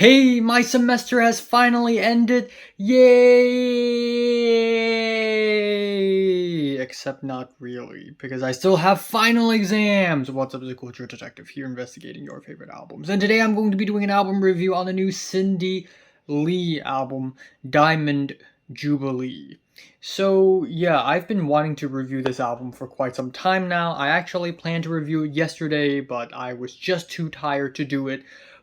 Hey, my semester has finally ended! Yay! Except not really, because I still have final exams! What's up, the Culture Detective here, investigating your favorite albums. And today I'm going to be doing an album review on the new Cindy Lee album, Diamond Jubilee. So yeah, I've been wanting to review this album for quite some time now. I actually planned to review it yesterday, but I was just too tired to do it.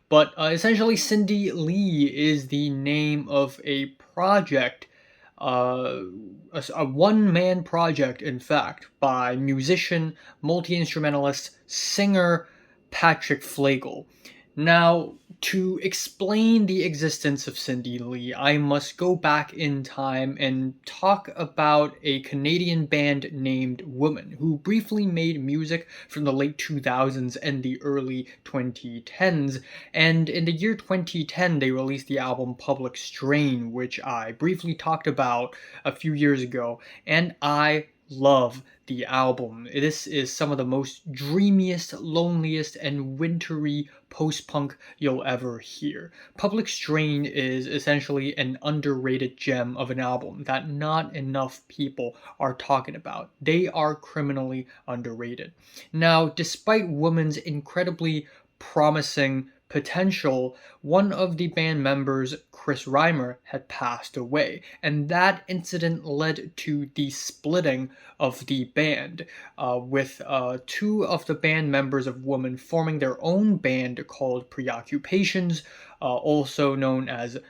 But essentially, Cindy Lee is the name of a project, a one-man project, in fact, by musician, multi-instrumentalist, singer Patrick Flegel. Now, to explain the existence of Cindy Lee, I must go back in time and talk about a Canadian band named Woman, who briefly made music from the late 2000s and the early 2010s, and in the year 2010 they released the album Public Strain, which I briefly talked about a few years ago, and I love the album. This is some of the most dreamiest, loneliest, and wintry post-punk you'll ever hear. Public Strain is essentially an underrated gem of an album that not enough people are talking about. They are criminally underrated. Now, despite Woman's incredibly promising potential, one of the band members, Chris Reimer, had passed away, and that incident led to the splitting of the band, with two of the band members of Woman forming their own band called Preoccupations,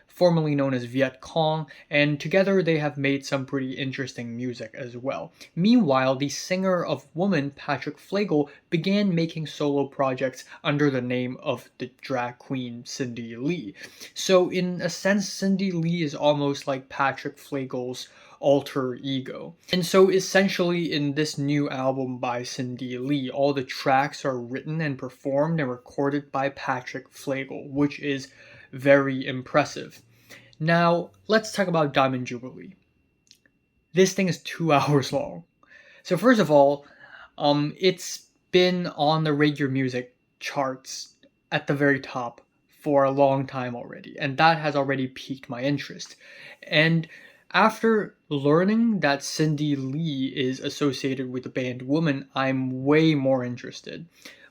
formerly known as Viet Cong, and together they have made some pretty interesting music as well. Meanwhile, the singer of Woman, Patrick Flegel, began making solo projects under the name of the drag queen Cindy Lee. So in a sense, Cindy Lee is almost like Patrick Flegel's alter ego. And so essentially in this new album by Cindy Lee, all the tracks are written and performed and recorded by Patrick Flegel, which is very impressive. Now, let's talk about Diamond Jubilee. This thing is 2 hours long. So first of all, it's been on the radio music charts at the very top for a long time already, and that has already piqued my interest. And after learning that Cindy Lee is associated with the band Woman, I'm way more interested.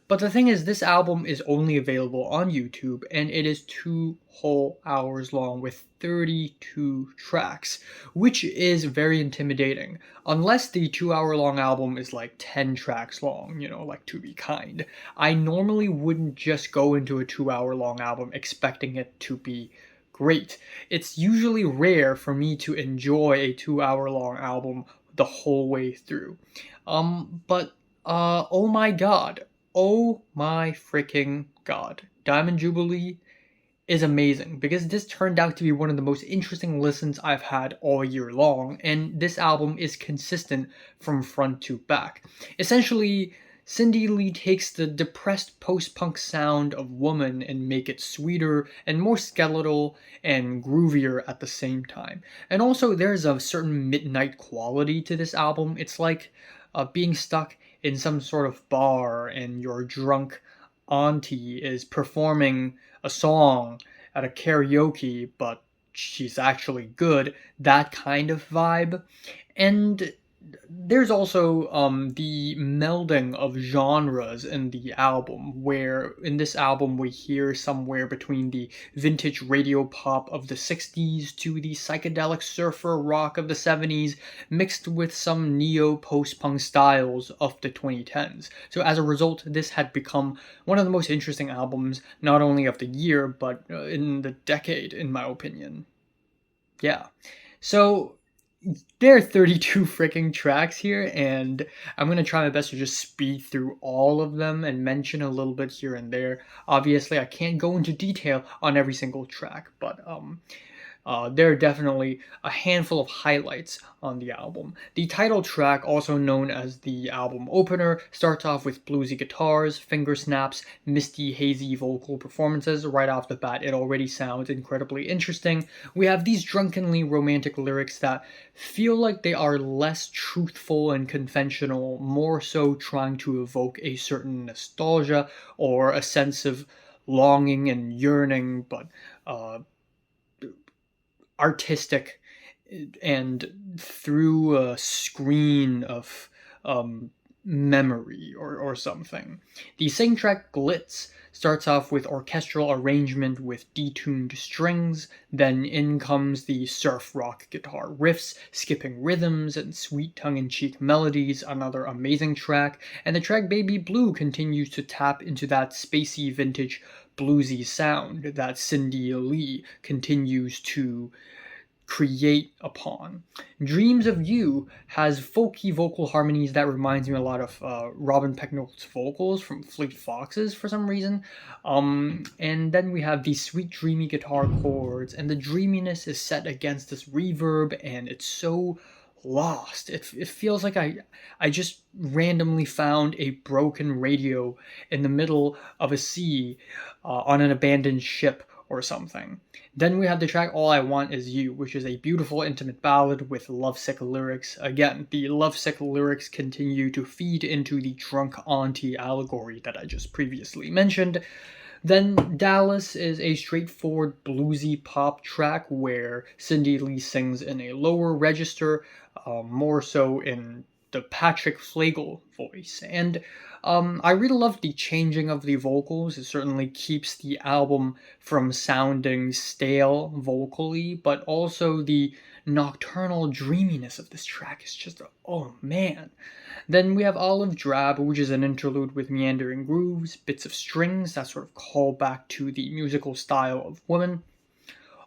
But the thing is, this album is only available on YouTube, and it is 2 whole hours long with 32 tracks, which is very intimidating. Unless the 2 hour long album is like 10 tracks long, like To Be Kind. I normally wouldn't just go into a 2 hour long album expecting it to be great. It's usually rare for me to enjoy a 2 hour long album the whole way through. But oh my god. Oh my freaking god. Diamond Jubilee is amazing because this turned out to be one of the most interesting listens I've had all year long, and this album is consistent from front to back. Essentially, Cindy Lee takes the depressed post-punk sound of Woman and make it sweeter and more skeletal and groovier at the same time. And also there's a certain midnight quality to this album. It's like being stuck in some sort of bar and your drunk auntie is performing a song at a karaoke, but she's actually good, that kind of vibe. And there's also the melding of genres in the album, where in this album we hear somewhere between the vintage radio pop of the 60s to the psychedelic surfer rock of the 70s, mixed with some neo post-punk styles of the 2010s. So as a result, this had become one of the most interesting albums, not only of the year, but in the decade, in my opinion. Yeah. So there are 32 freaking tracks here, and I'm going to try my best to just speed through all of them and mention a little bit here and there. Obviously, I can't go into detail on every single track, but there are definitely a handful of highlights on the album. The title track, also known as the album opener, starts off with bluesy guitars, finger snaps, misty, hazy vocal performances. Right off the bat, it already sounds incredibly interesting. We have these drunkenly romantic lyrics that feel like they are less truthful and conventional, more so trying to evoke a certain nostalgia or a sense of longing and yearning, but uh, artistic, and through a screen of um, memory or something. The second track, Glitz, starts off with orchestral arrangement with detuned strings, then in comes the surf rock guitar riffs, skipping rhythms and sweet tongue-in-cheek melodies, another amazing track, and the track Baby Blue continues to tap into that spacey vintage bluesy sound that Cindy Lee continues to create upon. Dreams of You has folky vocal harmonies that reminds me a lot of Robin Pecknold's vocals from Fleet Foxes for some reason. And then we have these sweet dreamy guitar chords, and the dreaminess is set against this reverb, and it's so lost. It feels like I just randomly found a broken radio in the middle of a sea on an abandoned ship or something. Then we have the track All I Want Is You, which is a beautiful intimate ballad with lovesick lyrics. Again, the lovesick lyrics continue to feed into the drunk auntie allegory that I just previously mentioned. Then Dallas is a straightforward bluesy pop track where Cindy Lee sings in a lower register, more so in the Patrick Flegel voice. And I really love the changing of the vocals. It certainly keeps the album from sounding stale vocally, but also the nocturnal dreaminess of this track is just, oh man. Then we have Olive Drab, which is an interlude with meandering grooves, bits of strings that sort of call back to the musical style of Woman.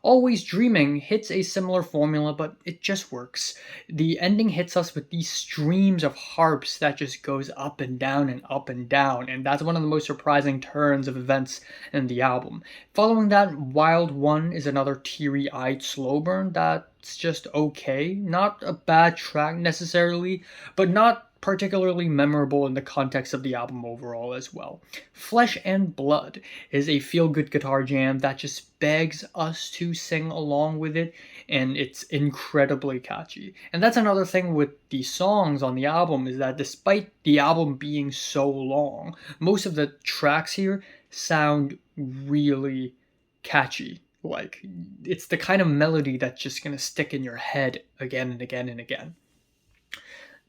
Always Dreaming hits a similar formula, but it just works. The ending hits us with these streams of harps that just goes up and down and up and down, and that's one of the most surprising turns of events in the album. Following that, Wild One is another teary-eyed slow burn that's just okay. Not a bad track necessarily, but not particularly memorable in the context of the album overall as well. Flesh and Blood is a feel-good guitar jam that just begs us to sing along with it, and it's incredibly catchy. And that's another thing with the songs on the album, is that despite the album being so long, most of the tracks here sound really catchy. Like, it's the kind of melody that's just gonna stick in your head again and again and again.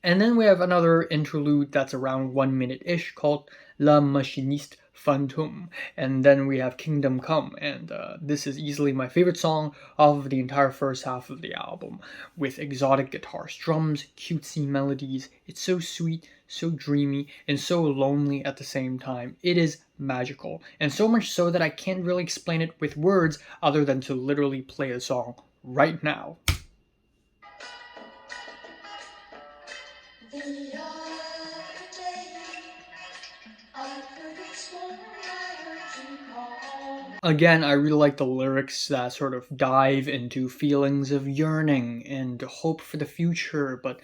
And then we have another interlude that's around 1 minute-ish called La Machiniste Fantôme. And then we have Kingdom Come, and this is easily my favorite song of the entire first half of the album, with exotic guitar strums, cutesy melodies. It's so sweet, so dreamy, and so lonely at the same time. It is magical, and so much so that I can't really explain it with words other than to literally play the song right now. Again, I really like the lyrics that sort of dive into feelings of yearning and hope for the future, but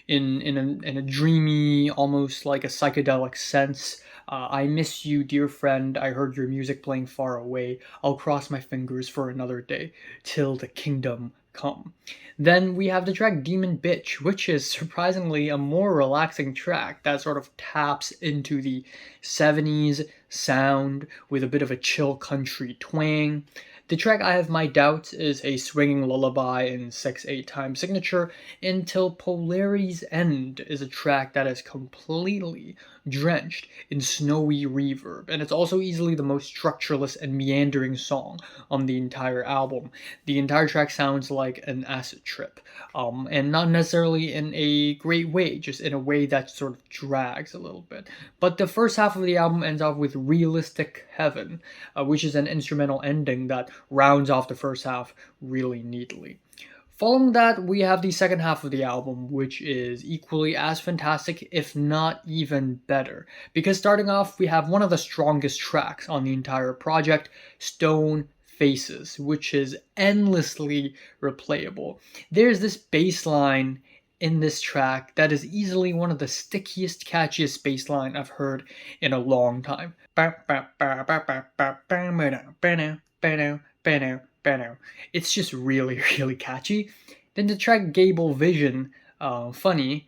in a dreamy, almost like a psychedelic sense. I miss you, dear friend. I heard your music playing far away. I'll cross my fingers for another day till the kingdom come. Then we have the track Demon Bitch, which is surprisingly a more relaxing track that sort of taps into the 70s sound with a bit of a chill country twang. The track I Have My Doubts is a swinging lullaby in 6/8 time signature, until Polarity's End is a track that is completely drenched in snowy reverb, and it's also easily the most structureless and meandering song on the entire album. The entire track sounds like an acid trip, and not necessarily in a great way, just in a way that sort of drags a little bit. But the first half of the album ends off with Realistic Heaven, which is an instrumental ending that rounds off the first half really neatly. Following that, we have the second half of the album, which is equally as fantastic, if not even better. Because starting off, we have one of the strongest tracks on the entire project, Stone Faces, which is endlessly replayable. There's this bass line in this track that is easily one of the stickiest, catchiest bass line I've heard in a long time. It's just really, really catchy. Then the track Gable Vision funny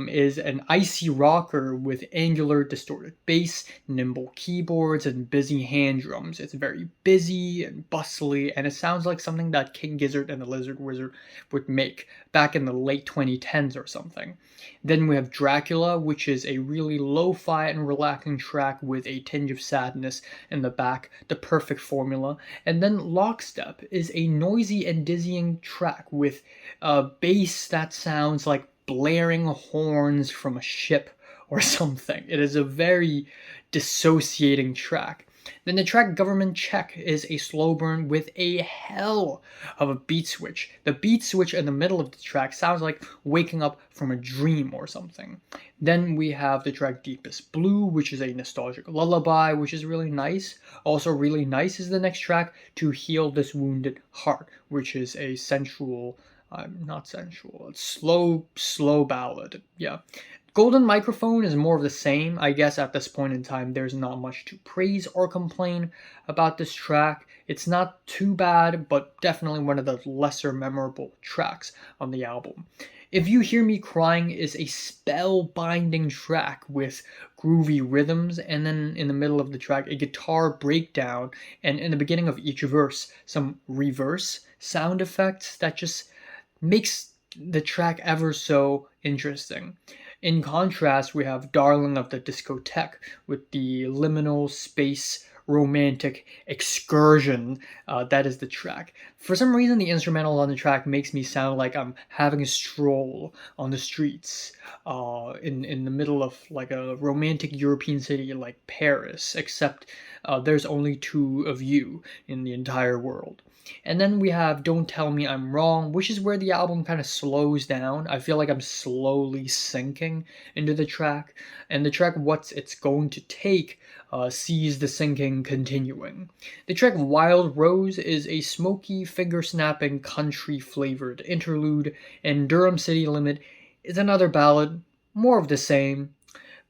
is an icy rocker with angular distorted bass, nimble keyboards, and busy hand drums. It's very busy and bustly, and it sounds like something that King Gizzard and the Lizard Wizard would make back in the late 2010s or something. Then we have Dracula, which is a really lo-fi and relaxing track with a tinge of sadness in the back, the perfect formula. And then Lockstep is a noisy and dizzying track with a bass that sounds like blaring horns from a ship or something. It is a very dissociating track. Then the track Government Check is a slow burn with a hell of a beat switch. The beat switch in the middle of the track sounds like waking up from a dream or something. Then we have the track Deepest Blue, which is a nostalgic lullaby, which is really nice. Also really nice is the next track, To Heal This Wounded Heart, which is a sensual, not sensual, it's slow ballad. Yeah. Golden Microphone is more of the same. I guess at this point in time, there's not much to praise or complain about this track. It's not too bad, but definitely one of the lesser memorable tracks on the album. If You Hear Me Crying is a spellbinding track with groovy rhythms, and then in the middle of the track, a guitar breakdown, and in the beginning of each verse, some reverse sound effects that just makes the track ever so interesting. In contrast, we have Darling of the Discotheque with the liminal space romantic excursion. That is the track. For some reason, the instrumental on the track makes me sound like I'm having a stroll on the streets in the middle of like a romantic European city like Paris, except there's only two of you in the entire world. And then we have Don't Tell Me I'm Wrong, which is where the album kind of slows down. I feel like I'm slowly sinking into the track. And the track What's It's Going to Take sees the sinking continuing. The track Wild Rose is a smoky, finger-snapping, country-flavored interlude. And Durham City Limit is another ballad, more of the same.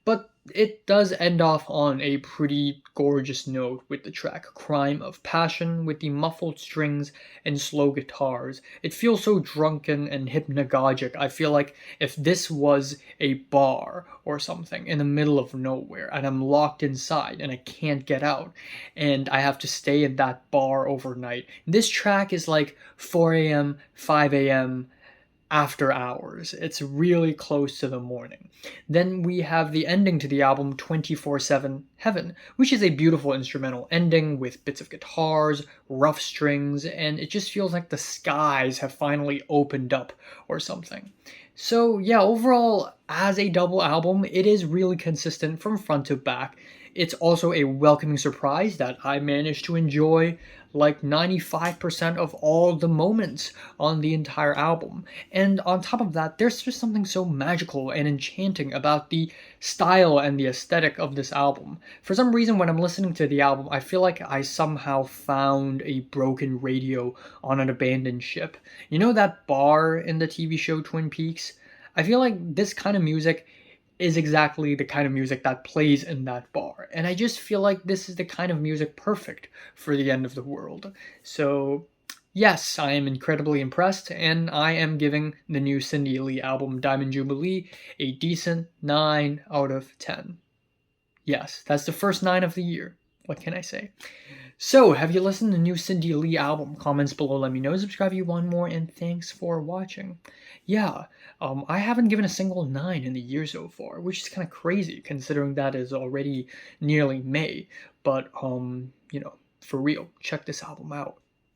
But it does end off on a pretty gorgeous note with the track Crime of Passion with the muffled strings and slow guitars. It feels so drunken and hypnagogic. I feel like if this was a bar or something in the middle of nowhere and I'm locked inside and I can't get out and I have to stay in that bar overnight, this track is like 4 a.m., 5 a.m., after hours. It's really close to the morning. Then we have the ending to the album 24/7 Heaven, which is a beautiful instrumental ending with bits of guitars, rough strings, and it just feels like the skies have finally opened up or something. So yeah, overall, as a double album, it is really consistent from front to back. It's also a welcoming surprise that I managed to enjoy like 95% of all the moments on the entire album. And on top of that, there's just something so magical and enchanting about the style and the aesthetic of this album. For some reason, when I'm listening to the album, I feel like I somehow found a broken radio on an abandoned ship. You know that bar in the TV show Twin Peaks? I feel like this kind of music is exactly the kind of music that plays in that bar. And I just feel like this is the kind of music perfect for the end of the world. So, yes, I am incredibly impressed, and I am giving the new Cindy Lee album, Diamond Jubilee, a decent 9 out of 10. Yes, that's the first 9 of the year. What can I say? So, have you listened to the new Cindy Lee album? Comments below, let me know. Subscribe if you want more, and thanks for watching. Yeah, I haven't given a single 9 in the year so far, which is kind of crazy considering that is already nearly May. But, for real, check this album out.